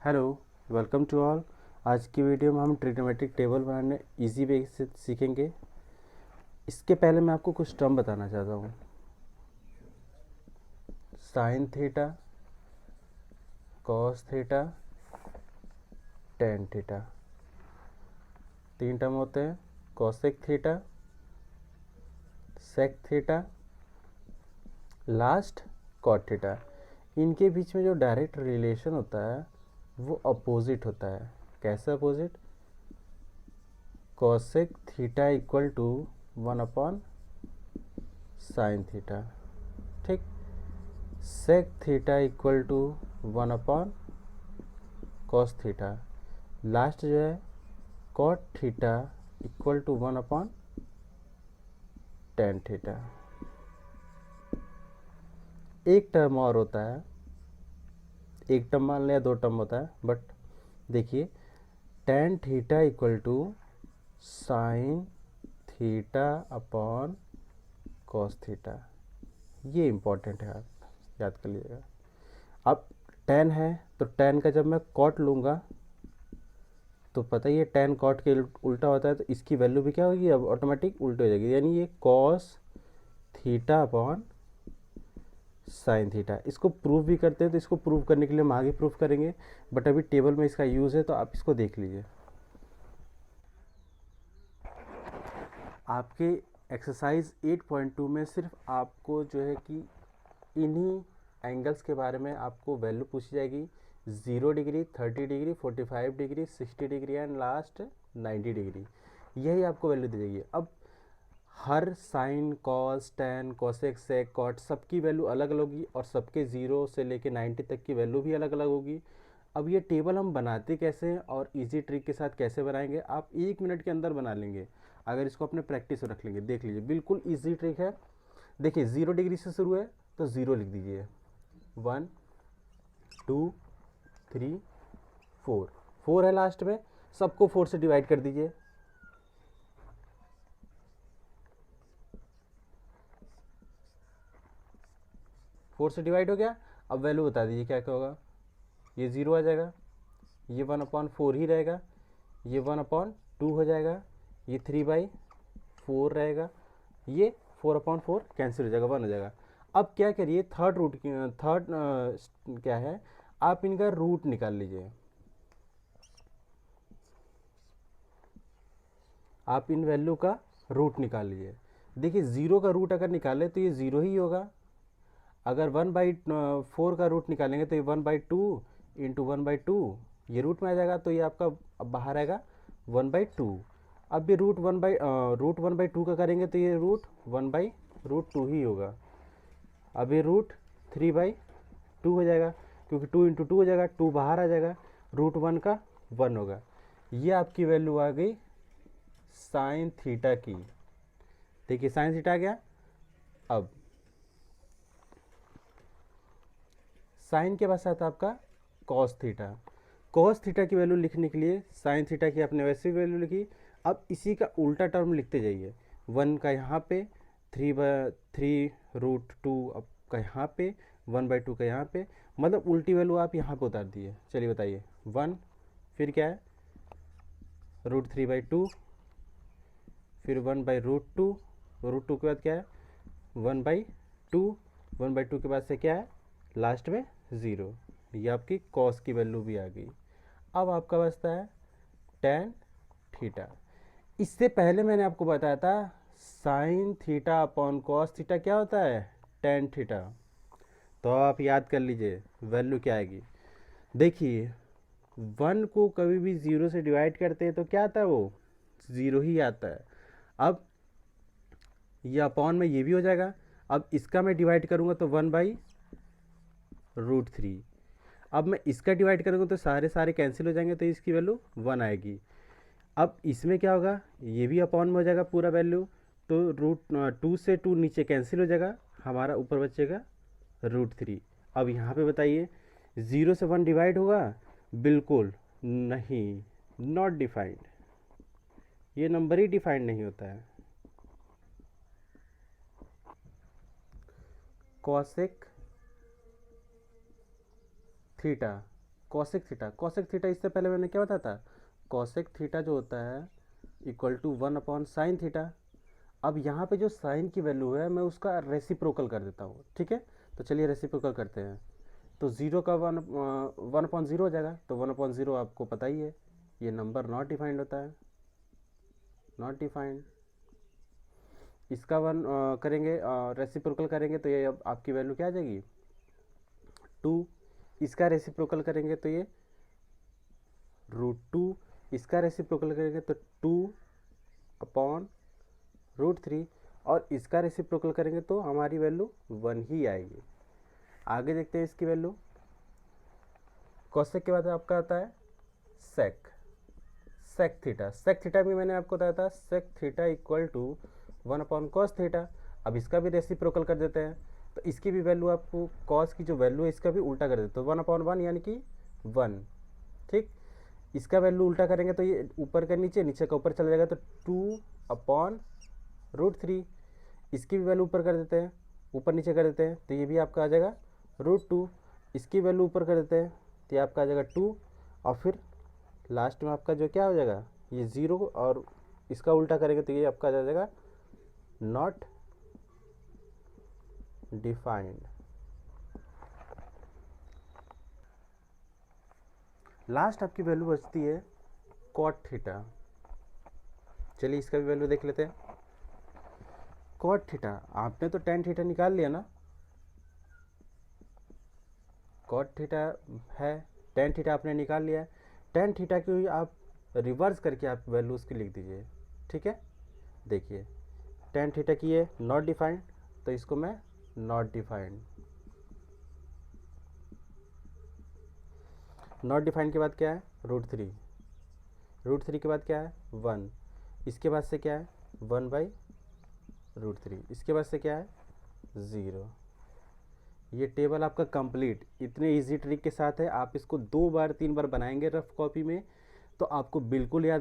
Hello, welcome to all. आज की video में हम ट्रिग्नोमेट्रिक टेबल बनाने इजी वे से सीखेंगे। इसके पहले मैं आपको कुछ टर्म बताना चाहता हूँ। Sine theta, cos theta, tan theta, तीन टर्म होते हैं। Cosec theta, sec theta, last cot theta. इनके बीच में जो डायरेक्ट रिलेशन होता है वो अपोजिट होता है। कैसे opposite? Cosec theta equal to 1 upon sine theta, ठीक। Sec theta equal to 1 upon cos theta. Last जो है cot theta equal to 1 upon tan theta. एक टर्म और होता है, एक टर्म मान लिया, दो टर्म होता है, बट देखिए tan theta equal to sine theta upon cos theta. ये इम्पोर्टेंट है, आप याद कर लीजिएगा। अब टेन है तो टेन का जब मैं कॉट लूँगा तो पता ही है टेन कॉट के उल्टा होता है, तो इसकी वैल्यू भी क्या होगी, अब ऑटोमेटिक उल्टी हो जाएगी। यानी ये cos theta upon sine theta. इसको प्रूव भी करते हैं, तो इसको प्रूव करने के लिए हम आगे प्रूव करेंगे, बट अभी टेबल में इसका यूज़ है तो आप इसको देख लीजिए। आपके एक्सरसाइज 8.2 में सिर्फ आपको जो है कि इन्हीं एंगल्स के बारे में आपको वैल्यू पूछी जाएगी। 0 degree, 30 degree, 45 degree, 60 degree and last 90 degree. यही आपको वैल्यू दी जाएगी। अब हर साइन, कॉस, टेन, कोसेक, सेक, कॉट सबकी वैल्यू अलग अलग होगी और सबके 0 से लेके 90 तक की वैल्यू भी अलग अलग होगी। अब ये टेबल हम बनाते कैसे हैं और इजी ट्रिक के साथ कैसे बनाएंगे, आप 1 मिनट के अंदर बना लेंगे अगर इसको अपने प्रैक्टिस में रख लेंगे। देख लीजिए, बिल्कुल इजी ट्रिक है। देखिए 0 डिग्री से शुरू है तो 0 लिख दीजिए। 1 2 3 4, 4 है लास्ट में, सबको 4 से डिवाइड कर दीजिए। फोर से डिवाइड हो गया। अब वैल्यू बता दीजिए क्या क्या होगा। ये 0 आ जाएगा, ये 1/4 ही रहेगा, ये 1/2 हो जाएगा, ये 3/4 रहेगा, ये 4/4 कैंसिल हो जाएगा, 1 हो जाएगा। अब क्या करिए, थर्ड रूट थर्ड क्या है, आप इनका रूट निकाल लीजिए। आप इन वैल्यू का रूट निकाल लीजिए। देखिए 0 का रूट अगर निकाले तो ये 0 ही होगा। अगर 1/4 का रूट निकालेंगे तो ये 1/2 इंटू 1/2 ये रूट में आ जाएगा, तो ये आपका अब बाहर आएगा 1/2। अब ये रूट 1/2 का करेंगे तो ये रूट 1/√2 ही होगा। अब ये रूट 3/2 हो जाएगा, क्योंकि 2 इंटू 2 हो जाएगा, 2 बाहर आ जाएगा, रूट 1 का 1 होगा। ये आपकी वैल्यू आ गई साइन थीटा की। देखिए साइन थीटा आ गया। अब साइन के बाद साथ आपका कॉस थीटा। कॉस थीटा की वैल्यू लिखने के लिए साइन थीटा की आपने वैसे वैल्यू लिखी। अब इसी का उल्टा टर्म लिखते जाइए। 1 का यहाँ पे, 3/3√2 अब का यहाँ पे, 1/2 का यहाँ पे, मतलब उल्टी वैल्यू आप यहाँ पे उतार दिए। चलिए बताइए, 1 फिर क्या है √3/2, फिर 1/√2, √2 के बाद क्या है 1/2, 1/2 के बाद से क्या है लास्ट में 0। ये आपकी कॉस की वैल्यू भी आ गई। अब आपका बचता है टेन थीटा। इससे पहले मैंने आपको बताया था sign theta upon cos theta क्या होता है, टेन थीटा। तो आप याद कर लीजिए वैल्यू क्या आएगी। देखिए 1 को कभी भी 0 से डिवाइड करते हैं तो क्या आता है, वो 0 ही आता है। अब ये अपॉन में ये भी हो जाएगा। अब इसका मैं डिवाइड करूँगा तो 1/√3। अब मैं इसका डिवाइड करूँगा तो सारे सारे कैंसिल हो जाएंगे, तो इसकी वैल्यू 1 आएगी। अब इसमें क्या होगा, ये भी अपॉन में हो जाएगा पूरा वैल्यू, तो √2 से 2 नीचे कैंसिल हो जाएगा, हमारा ऊपर बचेगा √3। अब यहाँ पे बताइए 0 से 1 डिवाइड होगा, बिल्कुल नहीं, नॉट डिफाइंड। ये नंबर ही डिफाइंड नहीं होता है। Cosec theta cosec theta, cosec theta इससे पहले मैंने क्या बताया था, कॉसेक थीटा जो होता है इक्वल टू 1 साइन थीटा। अब यहाँ पे जो साइन की वैल्यू है मैं उसका रेसिप्रोकल कर देता हूँ, ठीक है। तो चलिए रेसिप्रोकल करते हैं। तो जीरो का 1/0 हो जाएगा। तो 1/0 आपको पता ही है, ये नंबर नॉट डिफाइंड होता है, नॉट डिफाइंड। इसका करेंगे रेसिप्रोकल करेंगे तो ये अब आपकी वैल्यू क्या आ जाएगी 2। इसका रेसिप्रोकल करेंगे तो ये √2। इसका रेसिप्रोकल करेंगे तो 2/√3। और इसका रेसिप्रोकल करेंगे तो हमारी वैल्यू 1 ही आएगी। आगे देखते हैं इसकी वैल्यू। कॉसेक के बाद आपका आता है सेक, सेक थीटा। सेक थीटा भी मैंने आपको बताया था, sec theta equal to 1/cos theta. अब इसका भी रेसिप्रोकल कर देते हैं तो इसकी भी वैल्यू आपको कॉस की जो वैल्यू है इसका भी उल्टा कर देते हैं, तो 1/1 यानी कि 1, ठीक। इसका वैल्यू उल्टा करेंगे तो ये ऊपर का नीचे, नीचे का ऊपर चला जाएगा, तो 2/√3। इसकी भी वैल्यू ऊपर कर देते हैं, ऊपर नीचे कर देते हैं, तो ये भी आपका आ जाएगा √2। इसकी वैल्यू ऊपर कर देते हैं तो ये आपका आ जाएगा 2। और फिर लास्ट में आपका जो क्या हो जाएगा ये 0, और इसका उल्टा करेंगे तो ये आपका आ जाएगा नॉट डिफाइंड। लास्ट आपकी वैल्यू बचती है कॉट थीटा। चलिए इसका भी वैल्यू देख लेते हैं। कॉट थीटा, आपने तो टेन थीटा निकाल लिया ना, कॉट थीटा है, टेन थीटा आपने निकाल लिया है। टेन थीटा की आप रिवर्स करके आप वैल्यू उसकी लिख दीजिए, ठीक है। देखिए टेन थीटा की है नॉट डिफाइंड, तो इसको मैं नॉट डिफाइंड, नॉट डिफाइंड के बाद क्या है √3, √3 के बाद क्या है 1, इसके बाद से क्या है 1/√3, इसके बाद से क्या है 0। ये टेबल आपका कंप्लीट इतने इजी ट्रिक के साथ है। आप इसको 2 बार 3 बार बनाएंगे रफ कॉपी में तो आपको बिल्कुल याद